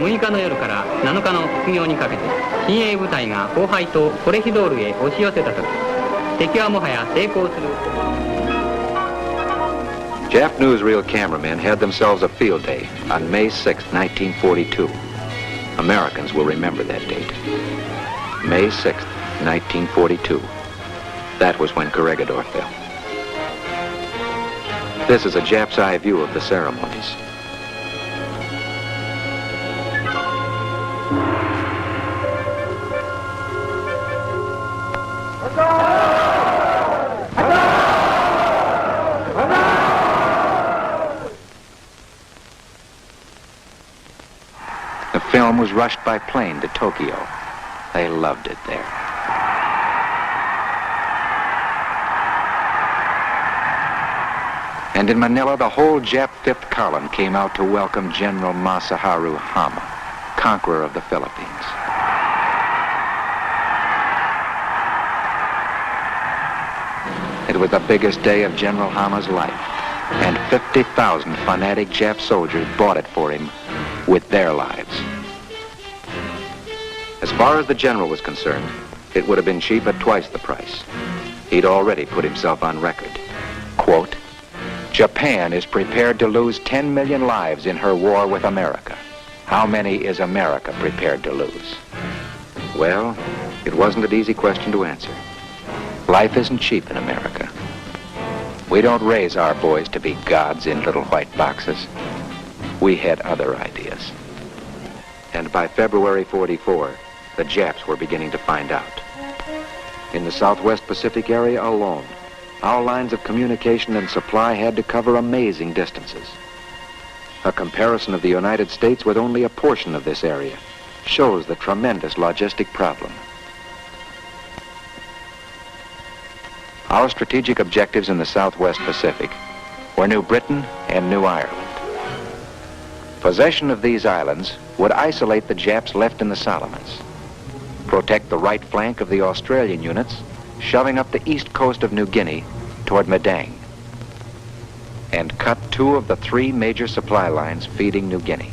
6日の夜から7日の卒業にかけて親衛部隊が荒廃とコレヒドールへ押し寄せた時、敵はもはや抵抗する。Jap newsreel cameramen had themselves a field day on May 6, 1942. Americans will remember that date. May 6, 1942. That was when Corregidor fell. This is a Jap's eye view of the ceremonies. The film was rushed by plane to Tokyo. They loved it there. And in Manila, the whole Jap 5th column came out to welcome General Masaharu Hama, conqueror of the Philippines. It was the biggest day of General Hama's life, and 50,000 fanatic Jap soldiers bought it for him with their lives. As far as the general was concerned, it would have been cheap at twice the price. He'd already put himself on record. Quote, Japan is prepared to lose 10 million lives in her war with America. How many is America prepared to lose? Well, it wasn't an easy question to answer. Life isn't cheap in America. We don't raise our boys to be gods in little white boxes. We had other ideas. And by February 44, the Japs were beginning to find out. In the Southwest Pacific area alone, our lines of communication and supply had to cover amazing distances. A comparison of the United States with only a portion of this area shows the tremendous logistic problem. Our strategic objectives in the Southwest Pacific were New Britain and New Ireland. Possession of these islands would isolate the Japs left in the Solomons, protect the right flank of the Australian units, shoving up the east coast of New Guinea toward Madang, and cut 2 of the 3 major supply lines feeding New Guinea.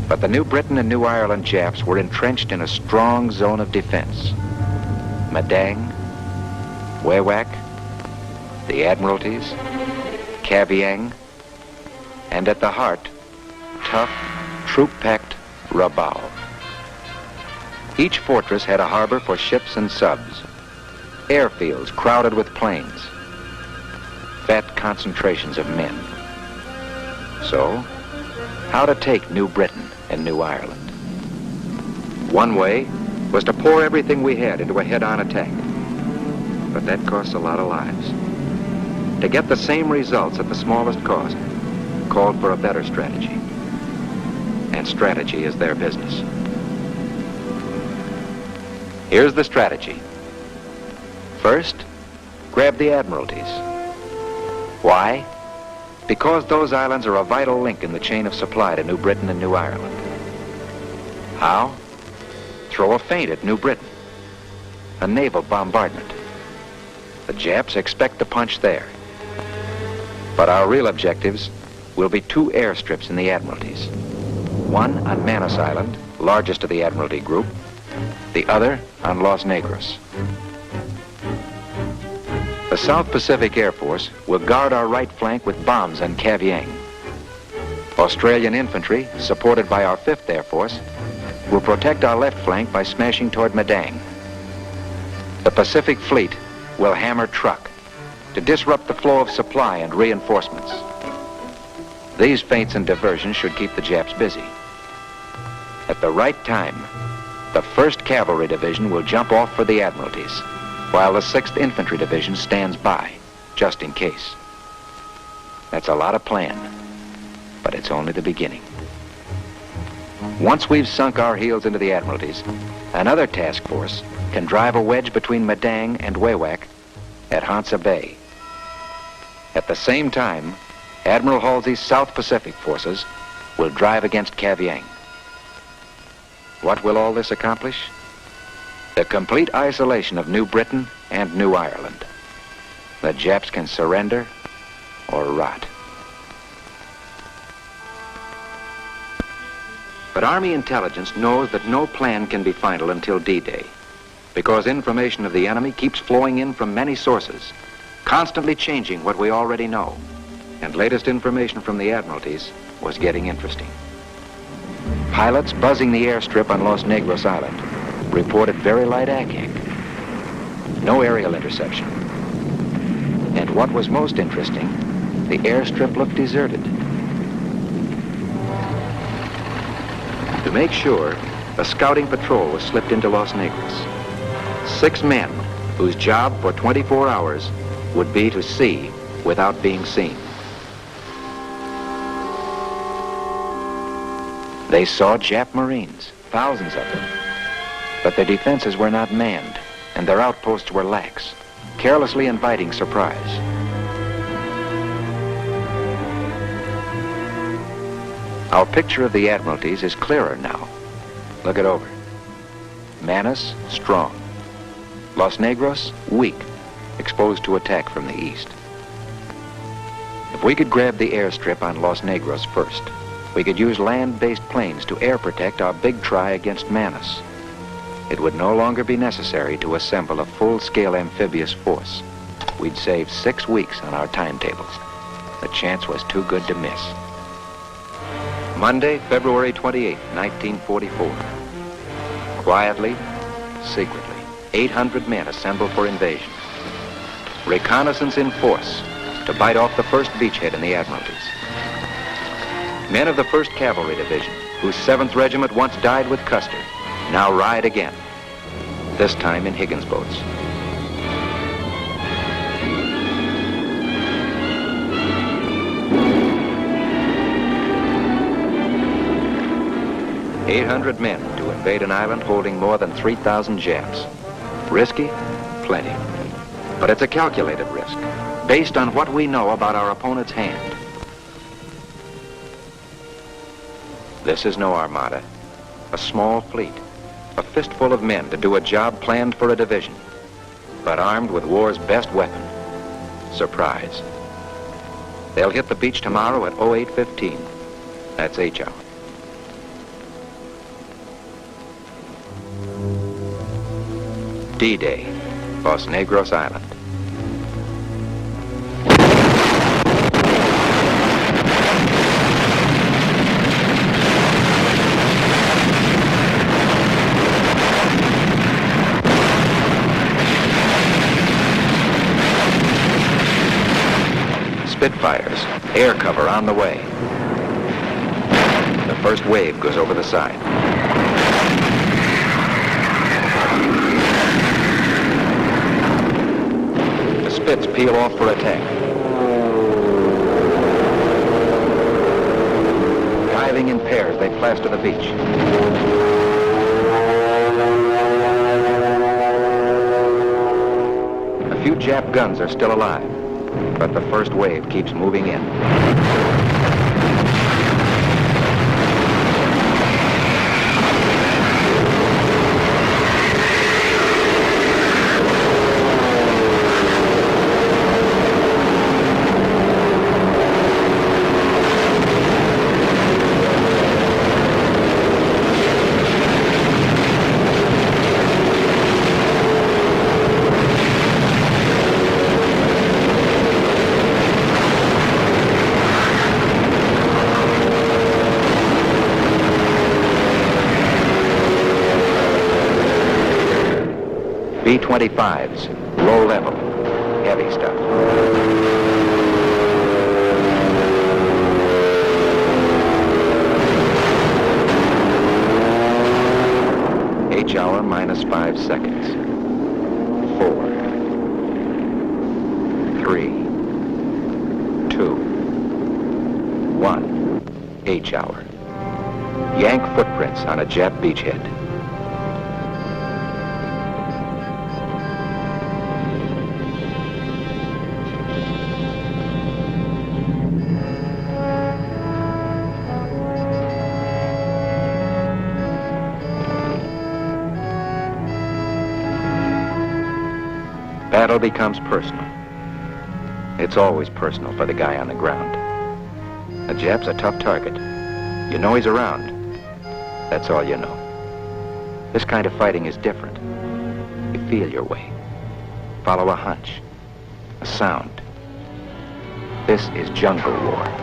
But the New Britain and New Ireland Japs were entrenched in a strong zone of defense. Madang, Wewak, the Admiralties, Cavieng, and at the heart, tough, troop-packed Rabaul. Each fortress had a harbor for ships and subs, airfields crowded with planes, fat concentrations of men. So, how to take New Britain and New Ireland? One way was to pour everything we had into a head-on attack, but that costs a lot of lives. To get the same results at the smallest cost called for a better strategy, and strategy is their business. Here's the strategy. First, grab the Admiralties. Why? Because those islands are a vital link in the chain of supply to New Britain and New Ireland. How? Throw a feint at New Britain. A naval bombardment. The Japs expect to punch there. But our real objectives will be 2 airstrips in the Admiralties. One on Manus Island, largest of the Admiralty group, the other on Los Negros. The South Pacific Air Force will guard our right flank with bombs on Cavieng. Australian infantry, supported by our 5th Air Force, will protect our left flank by smashing toward Madang. The Pacific Fleet will hammer truck to disrupt the flow of supply and reinforcements. These feints and diversions should keep the Japs busy. At the right time, the 1st Cavalry Division will jump off for the Admiralties, while the 6th Infantry Division stands by, just in case. That's a lot of plan, but it's only the beginning. Once we've sunk our heels into the Admiralties, another task force can drive a wedge between Madang and Wewak at Hansa Bay. At the same time, Admiral Halsey's South Pacific forces will drive against Cavieng. What will all this accomplish? The complete isolation of New Britain and New Ireland. The Japs can surrender or rot. But Army intelligence knows that no plan can be final until D-Day, because information of the enemy keeps flowing in from many sources, constantly changing what we already know. And latest information from the Admiralties was getting interesting. Pilots buzzing the airstrip on Los Negros Island reported very light ag. No aerial interception. And what was most interesting, the airstrip looked deserted. To make sure, a scouting patrol was slipped into Los Negros. 6 men whose job for 24 hours would be to see without being seen. They saw Jap Marines, thousands of them. But their defenses were not manned, and their outposts were lax, carelessly inviting surprise. Our picture of the Admiralties is clearer now. Look it over. Manus, strong. Los Negros, weak, exposed to attack from the east. If we could grab the airstrip on Los Negros first, we could use land-based planes to air protect our big try against Manus. It would no longer be necessary to assemble a full-scale amphibious force. We'd save 6 weeks on our timetables. The chance was too good to miss. Monday, February 28, 1944. Quietly, secretly, 800 men assembled for invasion. Reconnaissance in force to bite off the first beachhead in the Admiralties. Men of the 1st Cavalry Division, whose 7th Regiment once died with Custer, now ride again, this time in Higgins boats. "800 men to invade an island holding more than 3,000 Japs. Risky? Plenty. But it's a calculated risk, based on what we know about our opponent's hand. This is no armada, a small fleet, a fistful of men to do a job planned for a division, but armed with war's best weapon, surprise. They'll hit the beach tomorrow at 08:15. That's H hour. D-Day, Los Negros Island. Spitfires, air cover on the way. The first wave goes over the side. The Spits peel off for attack. Diving in pairs, they plaster the beach. A few Jap guns are still alive, but the first wave keeps moving in. B-25s, low level, heavy stuff. H hour minus 5 seconds. 4, 3, 2, 1. H hour. Yank footprints on a Jap beachhead. Battle becomes personal. It's always personal for the guy on the ground. The Jap's a tough target. You know he's around, That's all you know. This kind of fighting is different. You feel your way. Follow a hunch, a sound. This is jungle war.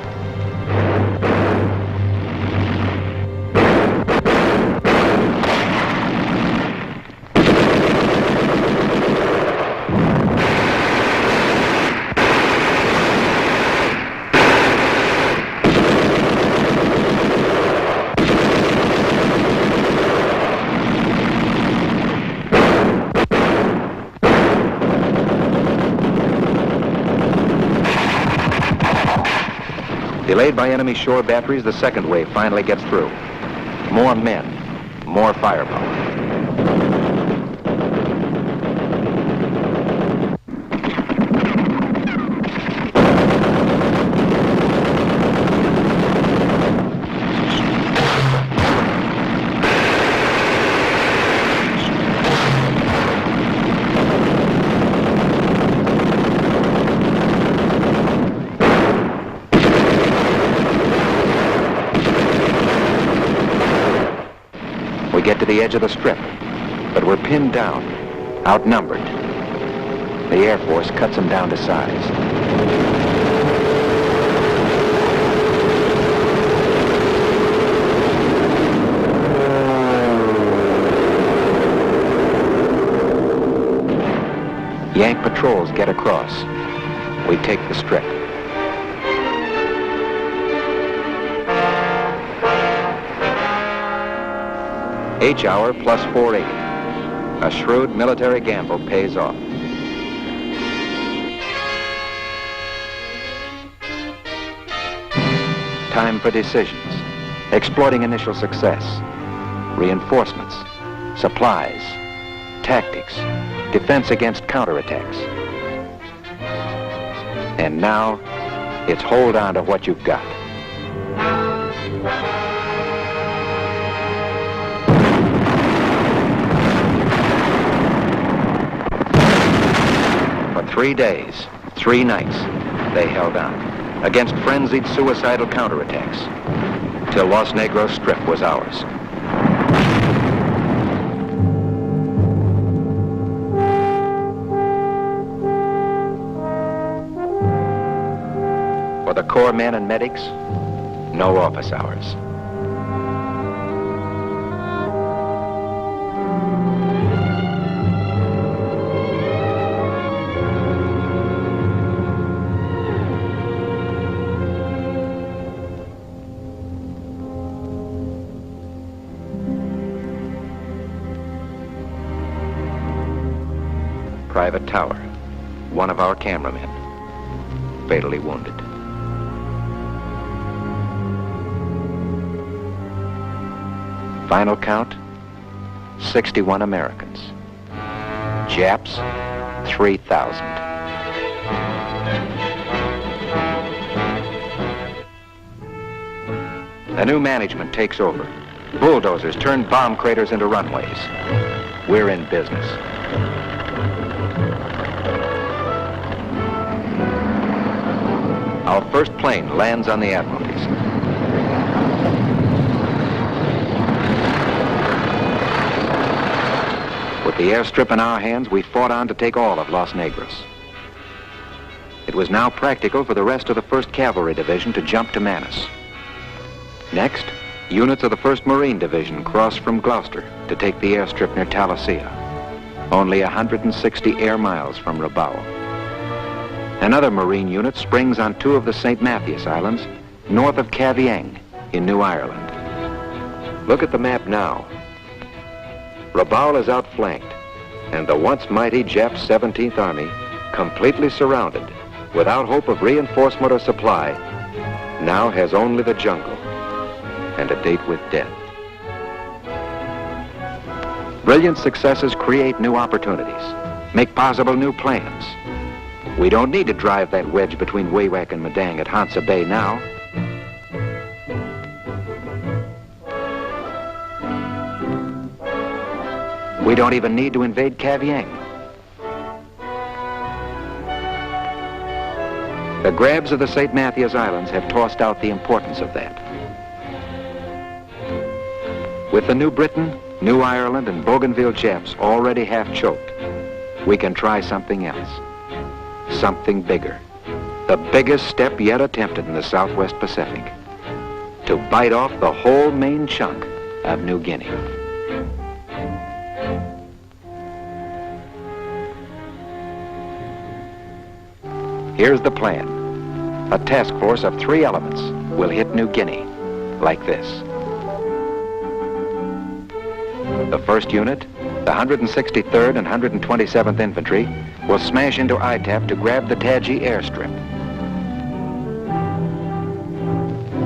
Delayed by enemy shore batteries, the second wave finally gets through. More men, more firepower. Get to the edge of the strip, but we're pinned down, outnumbered. The Air Force cuts them down to size. Yank patrols get across. We take the strip. H-hour plus 480. A shrewd military gamble pays off. Time for decisions. Exploiting initial success. Reinforcements. Supplies. Tactics. Defense against counterattacks. And now, it's hold on to what you've got. For 3 days, 3 nights, they held on against frenzied suicidal counterattacks till Los Negros Strip was ours. For the Corps men and medics, no office hours. Private Tower, one of our cameramen, fatally wounded. Final count, 61 Americans. Japs, 3,000. A new management takes over. Bulldozers turn bomb craters into runways. We're in business. Our first plane lands on the Admiralties. With the airstrip in our hands, we fought on to take all of Los Negros. It was now practical for the rest of the 1st Cavalry Division to jump to Manus. Next, units of the 1st Marine Division crossed from Gloucester to take the airstrip near Talosia, only 160 air miles from Rabaul. Another Marine unit springs on 2 of the St. Matthias Islands, north of Cavieng in New Ireland. Look at the map now. Rabaul is outflanked, and the once mighty Jap 17th Army, completely surrounded, without hope of reinforcement or supply, now has only the jungle and a date with death. Brilliant successes create new opportunities, make possible new plans. We don't need to drive that wedge between Wewak and Madang at Hansa Bay now. We don't even need to invade Cavieng. The grabs of the St. Matthias Islands have tossed out the importance of that. With the New Britain, New Ireland, and Bougainville Japs already half choked, we can try something else. Something bigger. The biggest step yet attempted in the Southwest Pacific. To bite off the whole main chunk of New Guinea. Here's the plan. A task force of 3 elements will hit New Guinea like this. The first unit, the 163rd and 127th Infantry, will smash into ITAP to grab the Taji airstrip.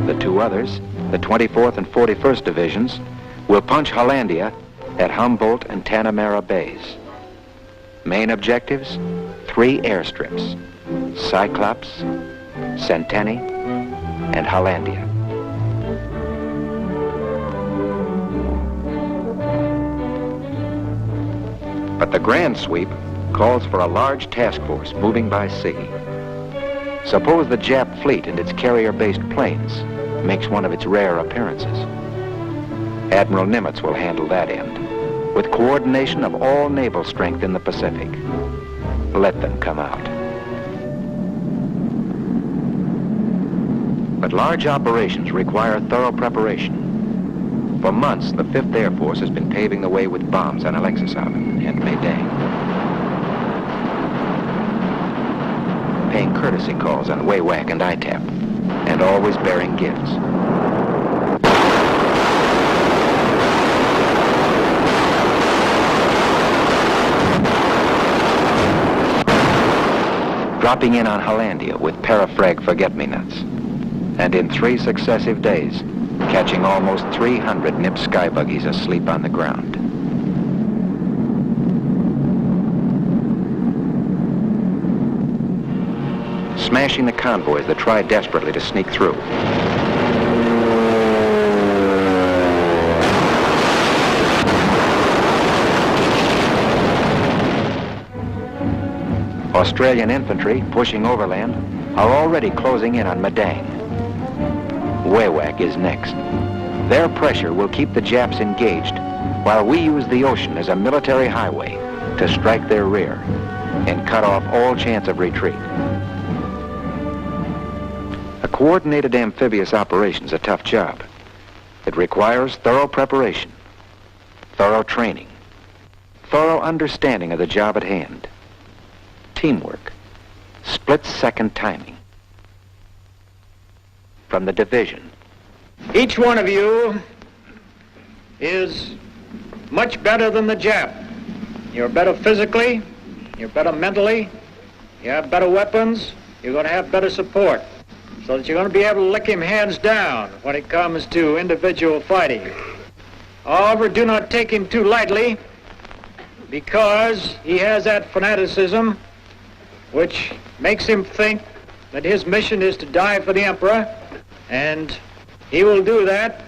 The 2 others, the 24th and 41st Divisions, will punch Hollandia at Humboldt and Tanamera Bays. Main objectives, 3 airstrips, Cyclops, Centenny, and Hollandia. But the grand sweep calls for a large task force moving by sea. Suppose the Jap fleet and its carrier-based planes makes one of its rare appearances. Admiral Nimitz will handle that end, with coordination of all naval strength in the Pacific. Let them come out. But large operations require thorough preparation. For months, the 5th Air Force has been paving the way with bombs on Alexishaven and Medang, paying courtesy calls on Wewak and ITAP, and always bearing gifts. Dropping in on Hollandia with parafrag forget-me-nots, and in 3 successive days, catching almost 300 Nip sky buggies asleep on the ground. Smashing the convoys that try desperately to sneak through. Australian infantry, pushing overland, are already closing in on Medang. Wewak is next. Their pressure will keep the Japs engaged while we use the ocean as a military highway to strike their rear and cut off all chance of retreat. A coordinated amphibious operation is a tough job. It requires thorough preparation, thorough training, thorough understanding of the job at hand, teamwork, split-second timing. From the division. Each one of you is much better than the Jap. You're better physically, you're better mentally, you have better weapons, you're going to have better support, so that you're going to be able to lick him hands down when it comes to individual fighting. However, do not take him too lightly, because he has that fanaticism which makes him think that his mission is to die for the Emperor, and he will do that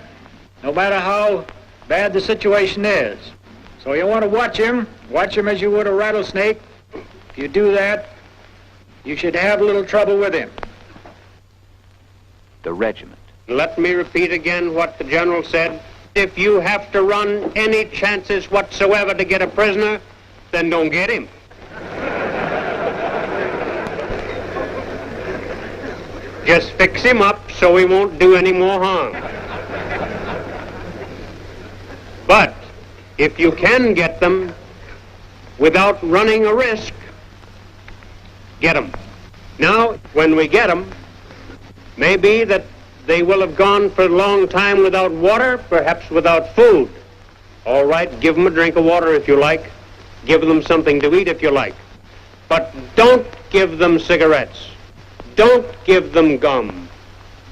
no matter how bad the situation is. So you want to watch him as you would a rattlesnake. If you do that, you should have a little trouble with him. The regiment. Let me repeat again what the general said. If you have to run any chances whatsoever to get a prisoner, then don't get him. Just fix him up so he won't do any more harm. But if you can get them without running a risk, get them. Now, when we get them, maybe that they will have gone for a long time without water, perhaps without food. All right, give them a drink of water if you like. Give them something to eat if you like. But don't give them cigarettes. Don't give them gum.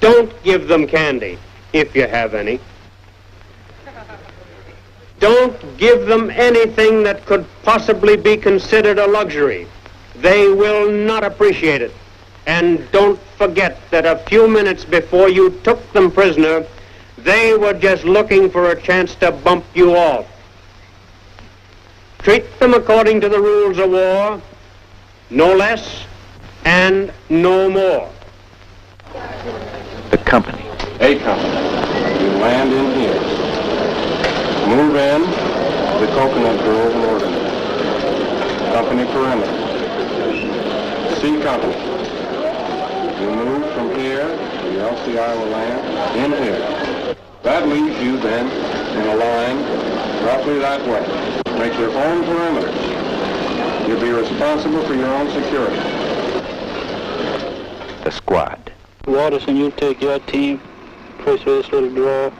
Don't give them candy, if you have any. Don't give them anything that could possibly be considered a luxury. They will not appreciate it. And don't forget that a few minutes before you took them prisoner, they were just looking for a chance to bump you off. Treat them according to the rules of war, no less and no more. The company. A company. You land in here. the coconut grove and ordnance. Company perimeter. C Company. You move from here to the LCI will land in here. That leaves you then in a line roughly that way. Make your own perimeters. You'll be responsible for your own security. The squad. Watterson, you take your team, push through this little draw,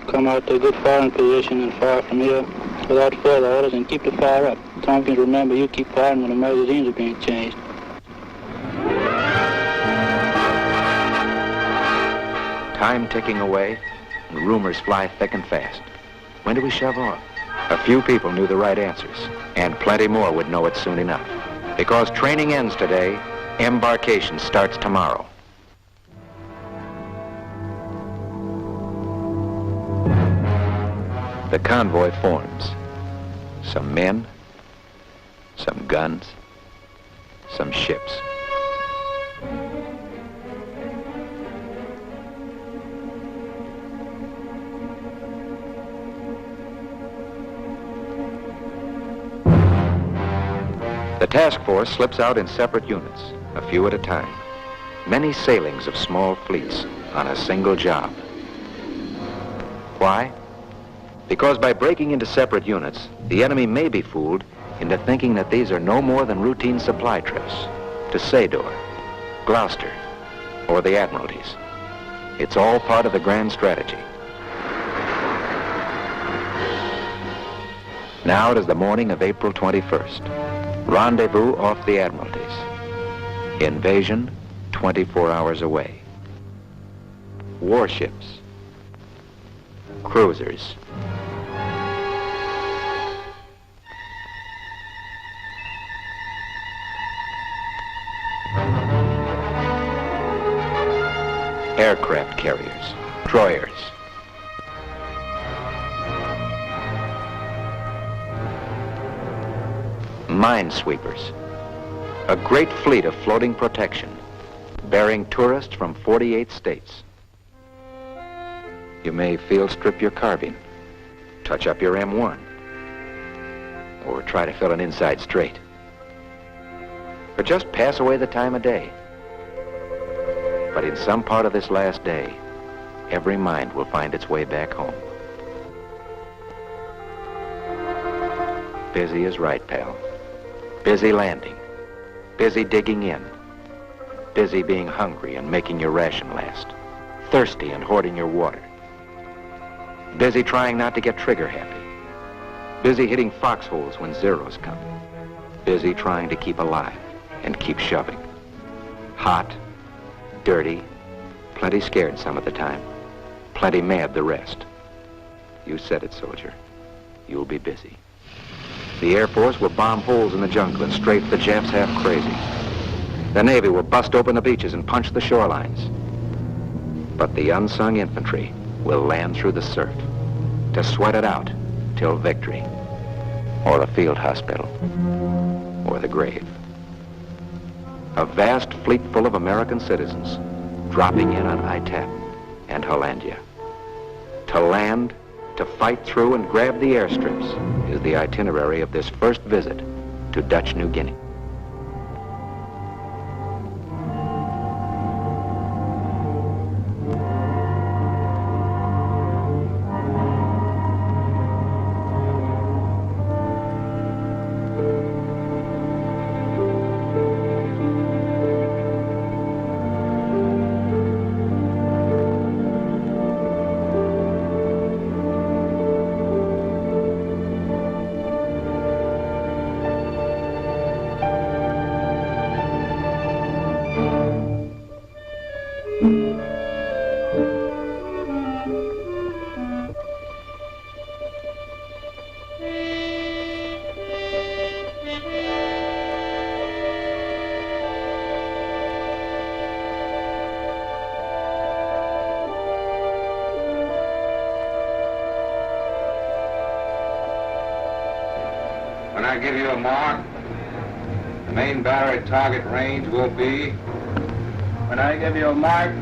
come out to a good firing position and fire from here without further orders and keep the fire up. Tompkins, remember, you keep firing when the magazines are being changed. Time ticking away, and rumors fly thick and fast. When do we shove off? A few people knew the right answers, and plenty more would know it soon enough. Because training ends today, embarkation starts tomorrow. The convoy forms. Some men, some guns, some ships. The task force slips out in separate units, a few at a time. Many sailings of small fleets on a single job. Why? Because by breaking into separate units, the enemy may be fooled into thinking that these are no more than routine supply trips to Sador, Gloucester, or the Admiralties. It's all part of the grand strategy. Now it is the morning of April 21st. Rendezvous off the Admiralties. Invasion 24 hours away. Warships. Cruisers. Aircraft carriers. Destroyers. Minesweepers. A great fleet of floating protection, bearing tourists from 48 states. You may field strip your carbine, touch up your M1, or try to fill an inside straight. Or just pass away the time of day. But in some part of this last day, every mind will find its way back home. Busy is right, pal. Busy landing, busy digging in, busy being hungry and making your ration last, thirsty and hoarding your water, busy trying not to get trigger happy, busy hitting foxholes when zeros come, busy trying to keep alive and keep shoving. Hot, dirty, plenty scared some of the time, plenty mad the rest. You said it, soldier. You'll be busy. The Air Force will bomb holes in the jungle and strafe the Japs half crazy. The Navy will bust open the beaches and punch the shorelines. But the unsung infantry will land through the surf to sweat it out till victory, or a field hospital, or the grave. A vast fleet full of American citizens dropping in on Itap and Hollandia. To land, to fight through and grab the airstrips is the itinerary of this first visit to Dutch New Guinea. When I give you a mark, the main battery target range will be... When I give you a mark,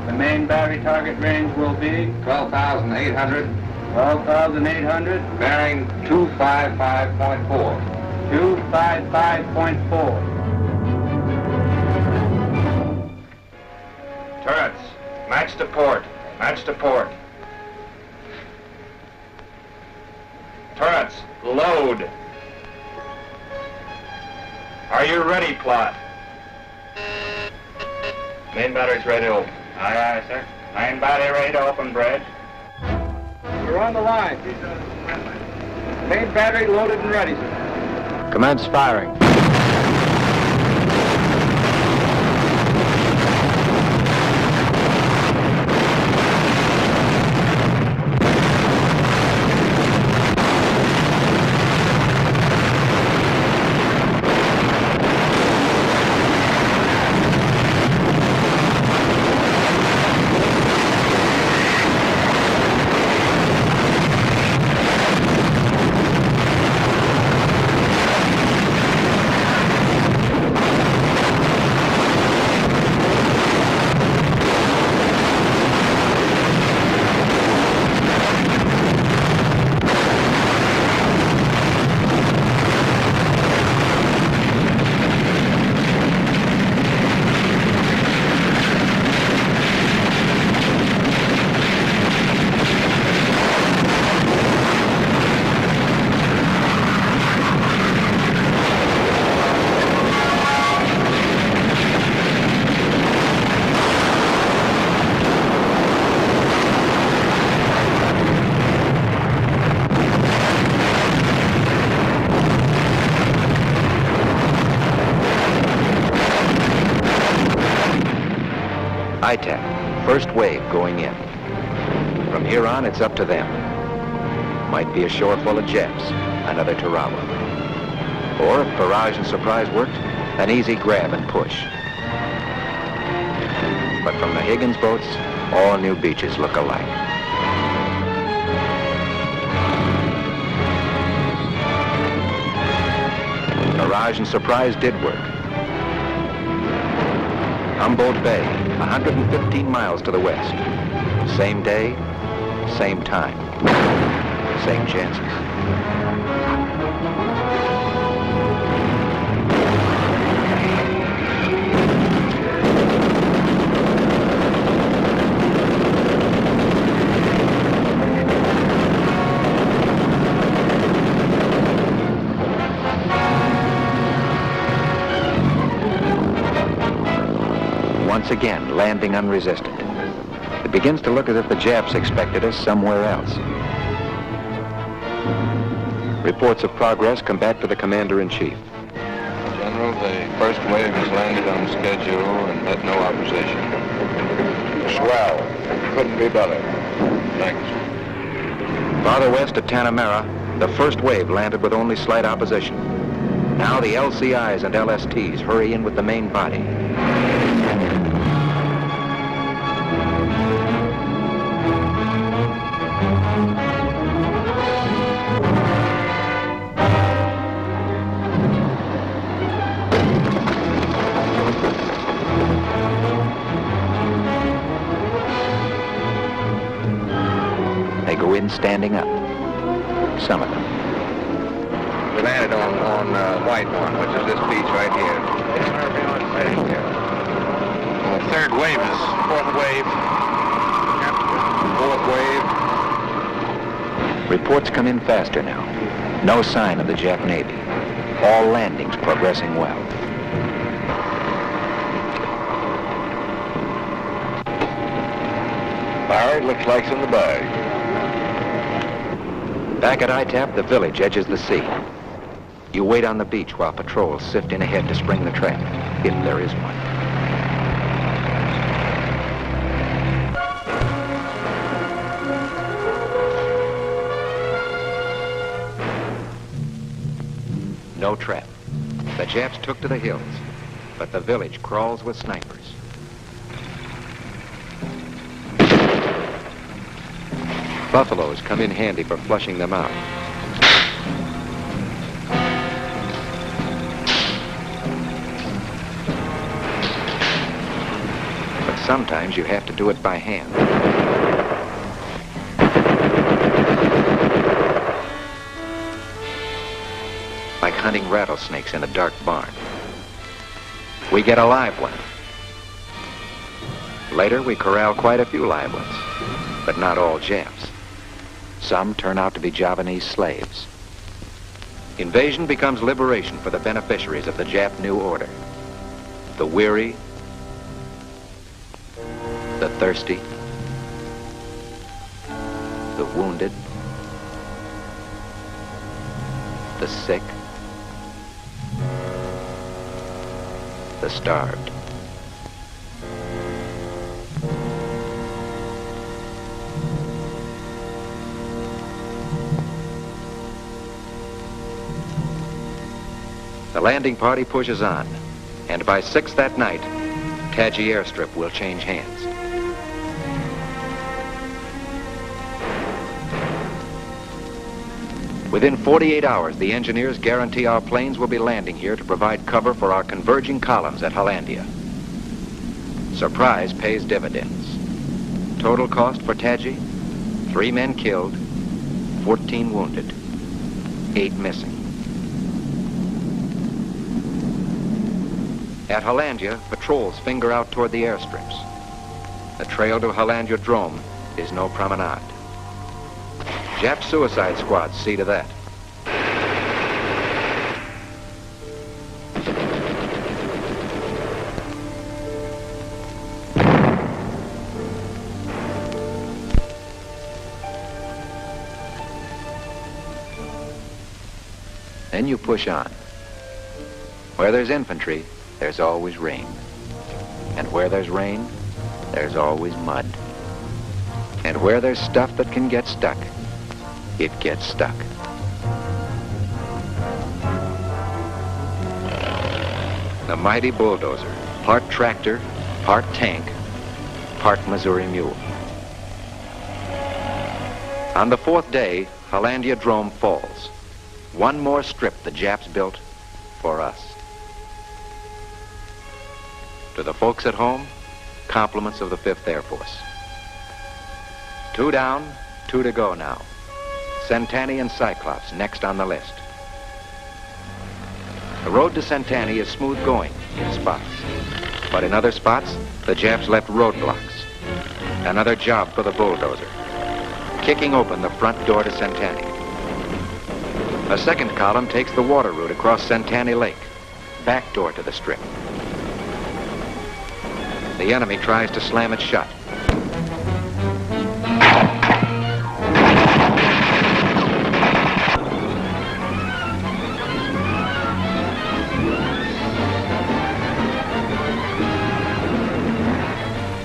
the main battery target range will be 12,800 12,800. Bearing 255.4. 255.4. Turrets, match to port. Match to port. Turrets, load. Are you ready, Plot? Main battery's ready to open. Aye, aye, sir. Main battery ready to open, bridge. We're on the line. Main battery loaded and ready, sir. Commence firing. ITAC, first wave going in. From here on, it's up to them. Might be a shore full of Japs, another Tarawa. Or if barrage and surprise worked, an easy grab and push. But from the Higgins boats, all new beaches look alike. Barrage and surprise did work. Humboldt Bay, 115 miles to the west. Same day, same time, same chances. Once again, landing unresisted. It begins to look as if the Japs expected us somewhere else. Reports of progress come back to the Commander-in-Chief. General, the first wave has landed on schedule and met no opposition. Swell. Couldn't be better. Thanks. Farther west at Tanamera, the first wave landed with only slight opposition. Now the LCIs and LSTs hurry in with the main body. They go in standing up. Some of them. We landed on White One, which is this beach right here. The third wave is fourth wave. Fourth wave. Reports come in faster now. No sign of the Jap Navy. All landings progressing well. Barry, looks like it's in the bag. Back at ITAP, the village edges the sea. You wait on the beach while patrols sift in ahead to spring the trap, if there is one. No trap. The Japs took to the hills, but the village crawls with snipers. Buffaloes come in handy for flushing them out. But sometimes you have to do it by hand. hunting rattlesnakes in a dark barn. We get a live one. Later, we corral quite a few live ones, but not all Japs. Some turn out to be Javanese slaves. Invasion becomes liberation for the beneficiaries of the Jap New Order. The weary, the thirsty, the wounded, the sick, the starved. The landing party pushes on, and by 6 that night, Taji Airstrip will change hands. Within 48 hours, the engineers guarantee our planes will be landing here to provide cover for our converging columns at Hollandia. Surprise pays dividends. Total cost for Taji, 3 men killed, 14 wounded, 8 missing. At Hollandia, patrols finger out toward the airstrips. The trail to Hollandia Drome is no promenade. Jap suicide squads see to that. Then you push on. Where there's infantry, there's always rain. And where there's rain, there's always mud. And where there's stuff that can get stuck, it gets stuck. The mighty bulldozer, part tractor, part tank, part Missouri mule. On the 4th day, Hollandia Drome falls. One more strip the Japs built for us. To the folks at home, compliments of the 5th Air Force. 2 down, 2 to go now. Centani and Cyclops next on the list. The road to Centani is smooth going in spots, but in other spots, the Japs left roadblocks. Another job for the bulldozer, kicking open the front door to Centani. A second column takes the water route across Centani Lake, back door to the strip. The enemy tries to slam it shut.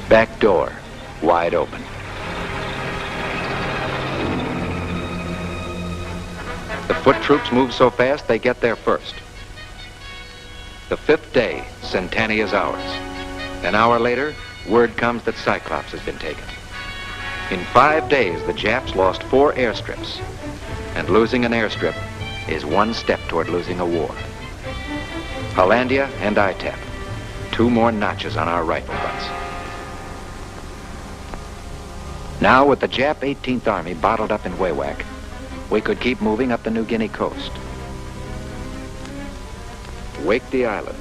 Back door, wide open. The foot troops move so fast they get there first. The 5th day, Centani is ours. An hour later, word comes that Cyclops has been taken. In 5 days, the Japs lost 4 airstrips. And losing an airstrip is one step toward losing a war. Hollandia and ITAP, 2 more notches on our rifle butts. Now, with the Jap 18th Army bottled up in Wewak, we could keep moving up the New Guinea coast. Wakety Island,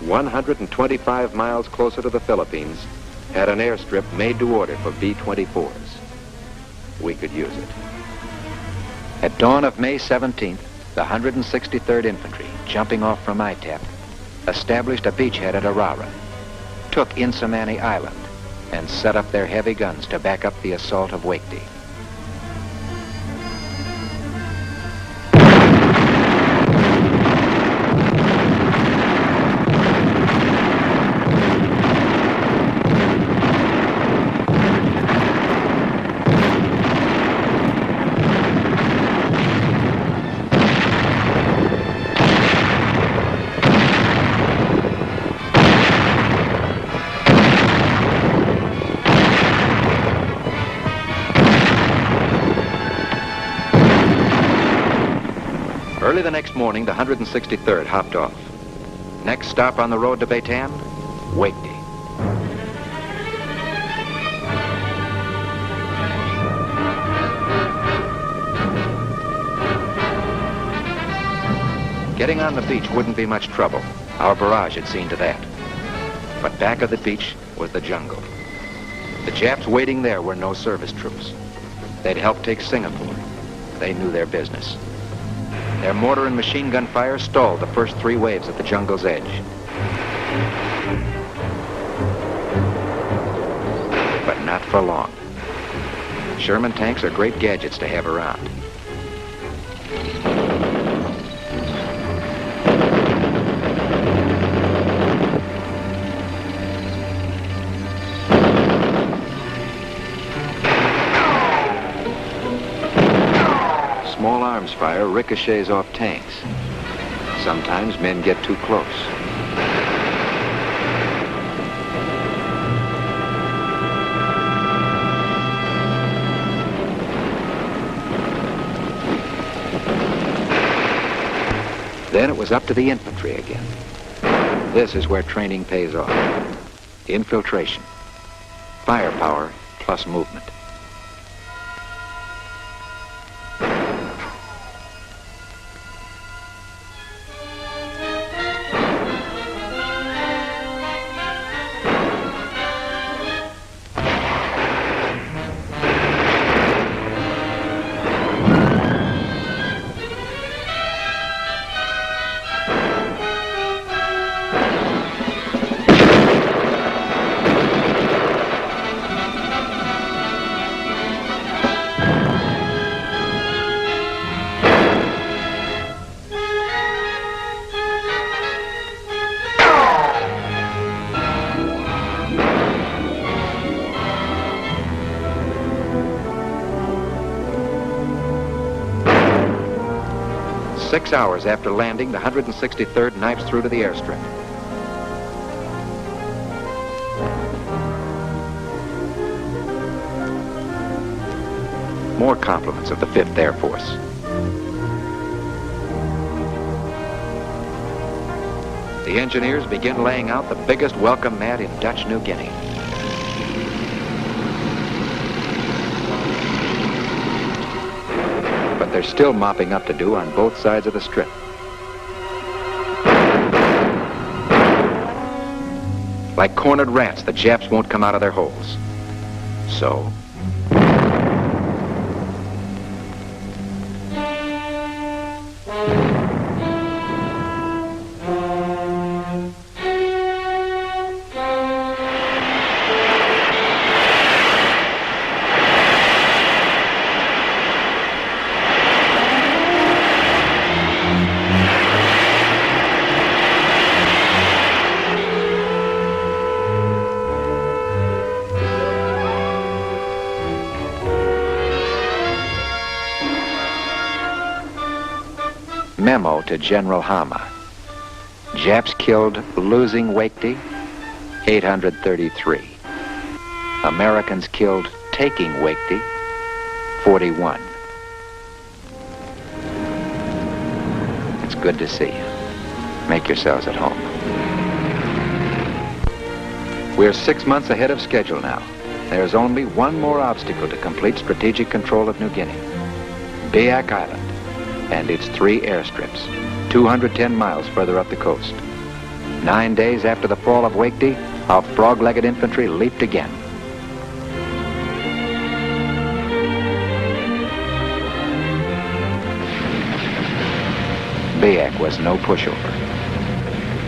125 miles closer to the Philippines, had an airstrip made to order for B-24s. We could use it. At dawn of May 17th, the 163rd Infantry, jumping off from ITAP, established a beachhead at Arara, took Insamani Island, and set up their heavy guns to back up the assault of Wakety. Early the next morning, the 163rd hopped off. Next stop on the road to Bataan, Wakety. Getting on the beach wouldn't be much trouble. Our barrage had seen to that. But back of the beach was the jungle. The Japs waiting there were no service troops. They'd helped take Singapore. They knew their business. Their mortar and machine gun fire stalled the first 3 waves at the jungle's edge. But not for long. Sherman tanks are great gadgets to have around. Small arms fire ricochets off tanks. Sometimes men get too close. Then it was up to the infantry again. This is where training pays off. Infiltration. Firepower plus movement. Six hours after landing, the 163rd knifes through to the airstrip. More compliments of the 5th Air Force. The engineers begin laying out the biggest welcome mat in Dutch New Guinea. But there's still mopping up to do on both sides of the strip. Like cornered rats, the Japs won't come out of their holes. So, memo to General Hama. Japs killed losing Wakety, 833. Americans killed taking Wakety, 41. It's good to see you. Make yourselves at home. We're 6 months ahead of schedule now. There's only one more obstacle to complete strategic control of New Guinea. Biak Island and its 3 airstrips, 210 miles further up the coast. 9 days after the fall of Wakety, our frog-legged infantry leaped again. Biak was no pushover.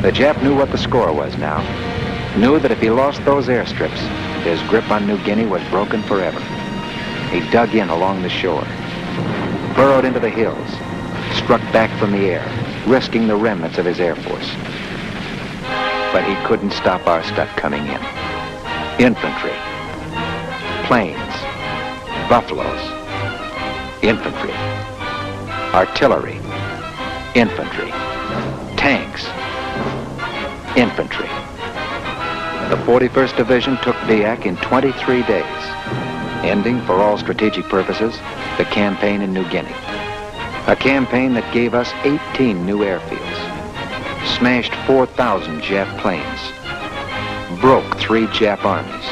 The Jap knew what the score was now. Knew that if he lost those airstrips, his grip on New Guinea was broken forever. He dug in along the shore, burrowed into the hills, struck back from the air, risking the remnants of his Air Force. But he couldn't stop our stuff coming in. Infantry, planes, buffaloes, infantry, artillery, infantry, tanks, infantry. The 41st Division took Biak in 23 days, ending, for all strategic purposes, the campaign in New Guinea. A campaign that gave us 18 new airfields, smashed 4,000 Jap planes, broke 3 Jap armies,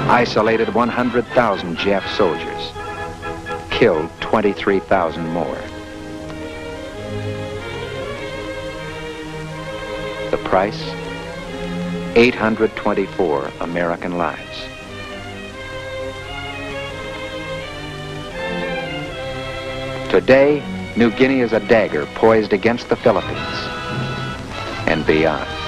isolated 100,000 Jap soldiers, killed 23,000 more. The price? 824 American lives. Today, New Guinea is a dagger poised against the Philippines and beyond.